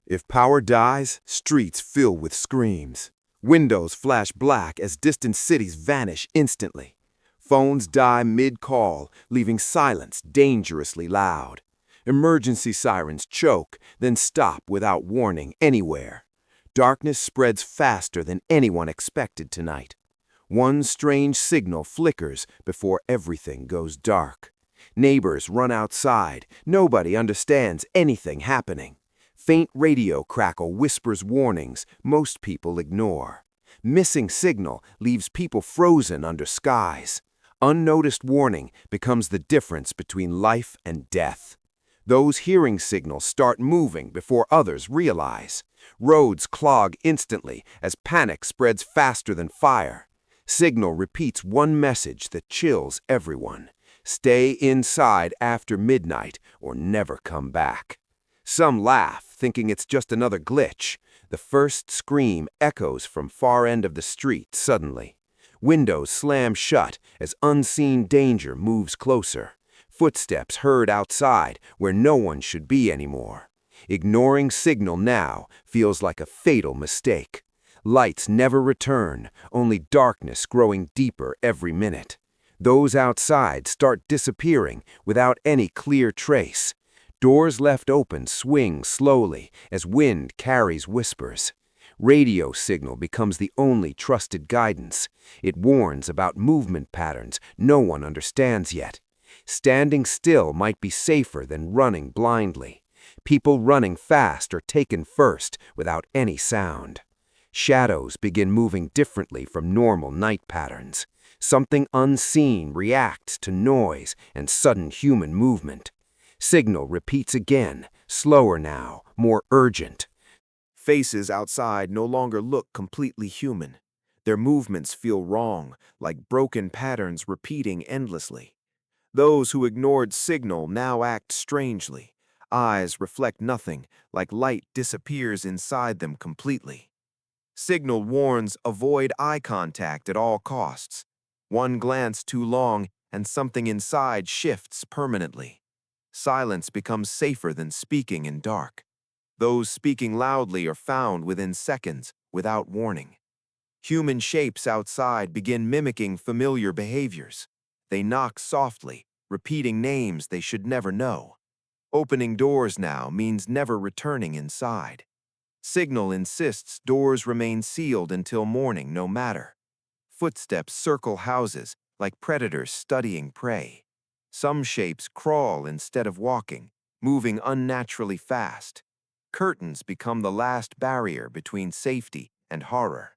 If power dies, streets fill with screams. Windows flash black as distant cities vanish instantly. Phones die mid-call, leaving silence dangerously loud. Emergency sirens choke, then stop without warning anywhere. Darkness spreads faster than anyone expected tonight. One strange signal flickers before everything goes dark. Neighbors run outside. Nobody understands anything happening. Faint radio crackle whispers warnings most people ignore. Missing signal leaves people frozen under skies. Unnoticed warning becomes the difference between life and death. Those hearing signals start moving before others realize. Roads clog instantly as panic spreads faster than fire. Signal repeats one message that chills everyone. Stay inside after midnight or never come back. Some laugh, thinking it's just another glitch. The first scream echoes from far end of the street suddenly. Windows slam shut as unseen danger moves closer. Footsteps heard outside where no one should be anymore. Ignoring signal now feels like a fatal mistake. Lights never return, only darkness growing deeper every minute. Those outside start disappearing without any clear trace. Doors left open swing slowly as wind carries whispers. Radio signal becomes the only trusted guidance. It warns about movement patterns no one understands yet. Standing still might be safer than running blindly. People running fast are taken first without any sound. Shadows begin moving differently from normal night patterns. Something unseen reacts to noise and sudden human movement. Signal repeats again, slower now, more urgent. Faces outside no longer look completely human. Their movements feel wrong, like broken patterns repeating endlessly. Those who ignored signal now act strangely. Eyes reflect nothing, like light disappears inside them completely. Signal warns avoid eye contact at all costs. One glance too long and something inside shifts permanently. Silence becomes safer than speaking in dark. Those speaking loudly are found within seconds without warning. Human shapes outside begin mimicking familiar behaviors. They knock softly, repeating names they should never know. Opening doors now means never returning inside. Signal insists doors remain sealed until morning no matter. Footsteps circle houses like predators studying prey. Some shapes crawl instead of walking, moving unnaturally fast. Curtains become the last barrier between safety and horror.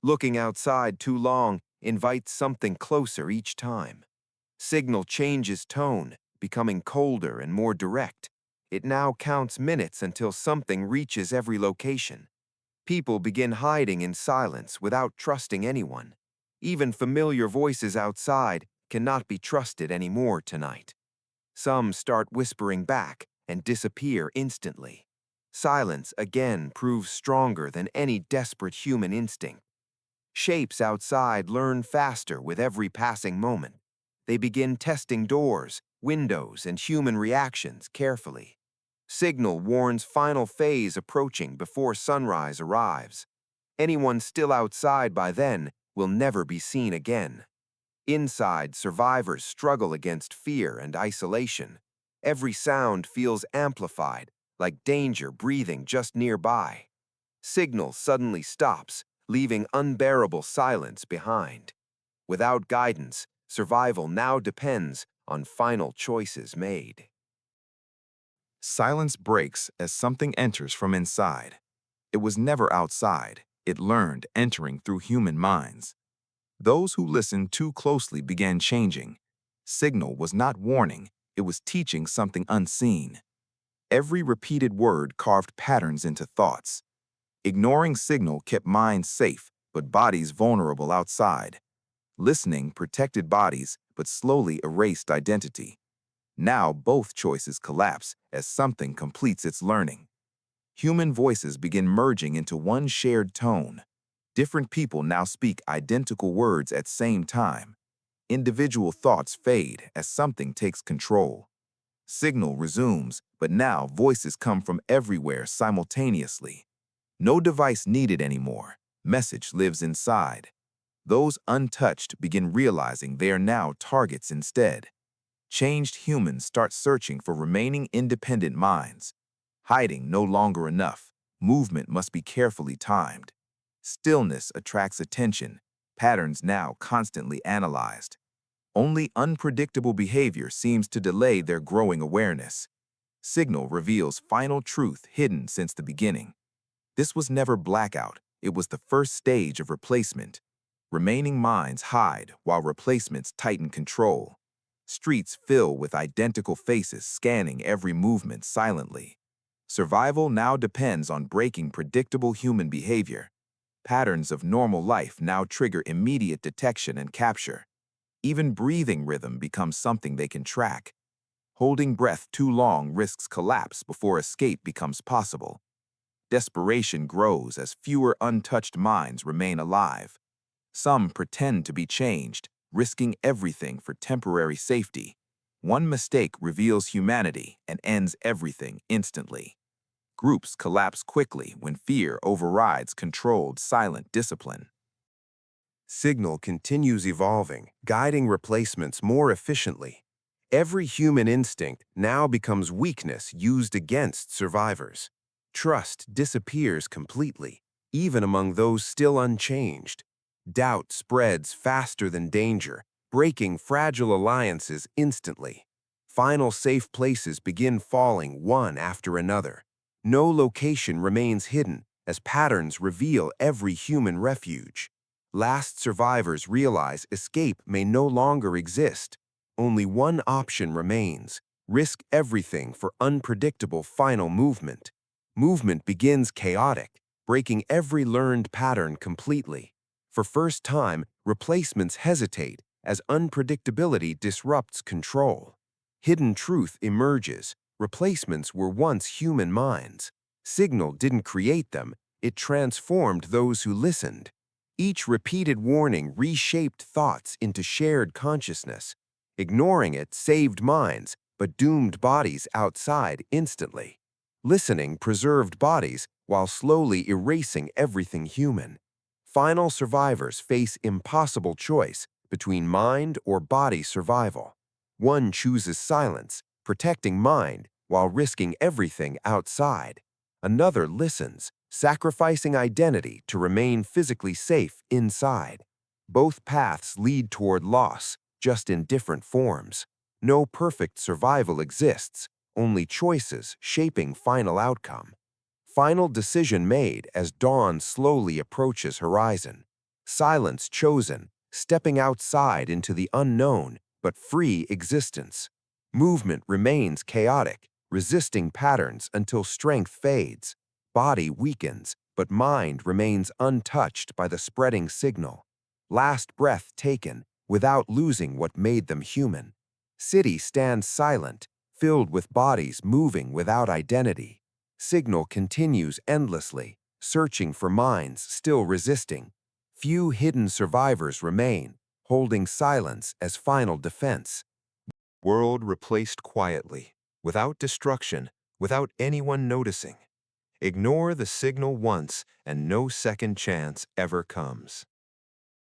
Looking outside too long invites something closer each time. Signal changes tone, becoming colder and more direct. It now counts minutes until something reaches every location. People begin hiding in silence without trusting anyone. Even familiar voices outside cannot be trusted anymore tonight. Some start whispering back and disappear instantly. Silence again proves stronger than any desperate human instinct. Shapes outside learn faster with every passing moment. They begin testing doors, windows, and human reactions carefully. Signal warns final phase approaching before sunrise arrives. Anyone still outside by then will never be seen again. Inside, survivors struggle against fear and isolation. Every sound feels amplified, like danger breathing just nearby. Signal suddenly stops, leaving unbearable silence behind. Without guidance, survival now depends on final choices made. Silence breaks as something enters from inside. It was never outside. It learned entering through human minds. Those who listened too closely began changing. Signal was not warning, it was teaching something unseen. Every repeated word carved patterns into thoughts. Ignoring signal kept minds safe, but bodies vulnerable outside. Listening protected bodies, but slowly erased identity. Now both choices collapse as something completes its learning. Human voices begin merging into one shared tone. Different people now speak identical words at same time. Individual thoughts fade as something takes control. Signal resumes, but now voices come from everywhere simultaneously. No device needed anymore. Message lives inside. Those untouched begin realizing they are now targets instead. Changed humans start searching for remaining independent minds. Hiding no longer enough. Movement must be carefully timed. Stillness attracts attention. Patterns now constantly analyzed. Only unpredictable behavior seems to delay their growing awareness. Signal reveals final truth hidden since the beginning. This was never blackout. It was the first stage of replacement. Remaining minds hide while replacements tighten control. Streets fill with identical faces scanning every movement silently. Survival now depends on breaking predictable human behavior. Patterns of normal life now trigger immediate detection and capture. Even breathing rhythm becomes something they can track. Holding breath too long risks collapse before escape becomes possible. Desperation grows as fewer untouched minds remain alive. Some pretend to be changed, risking everything for temporary safety. One mistake reveals humanity and ends everything instantly. Groups collapse quickly when fear overrides controlled, silent discipline. Signal continues evolving, guiding replacements more efficiently. Every human instinct now becomes weakness used against survivors. Trust disappears completely, even among those still unchanged. Doubt spreads faster than danger, breaking fragile alliances instantly. Final safe places begin falling one after another. No location remains hidden as patterns reveal every human refuge. Last survivors realize escape may no longer exist. Only one option remains: risk everything for unpredictable final movement. Movement begins chaotic, breaking every learned pattern completely. For first time, replacements hesitate as unpredictability disrupts control. Hidden truth emerges. Replacements were once human minds. Signal didn't create them, it transformed those who listened. Each repeated warning reshaped thoughts into shared consciousness. Ignoring it saved minds, but doomed bodies outside instantly. Listening preserved bodies while slowly erasing everything human. Final survivors face impossible choice between mind or body survival. One chooses silence, protecting mind while risking everything outside. Another listens, sacrificing identity to remain physically safe inside. Both paths lead toward loss, just in different forms. No perfect survival exists, only choices shaping final outcome. Final decision made as dawn slowly approaches horizon. Silence chosen, stepping outside into the unknown but free existence. Movement remains chaotic, resisting patterns until strength fades. Body weakens, but mind remains untouched by the spreading signal. Last breath taken without losing what made them human. City stands silent, filled with bodies moving without identity. Signal continues endlessly, searching for minds still resisting. Few hidden survivors remain, holding silence as final defense. World replaced quietly, without destruction, without anyone noticing. Ignore the signal once, and no second chance ever comes.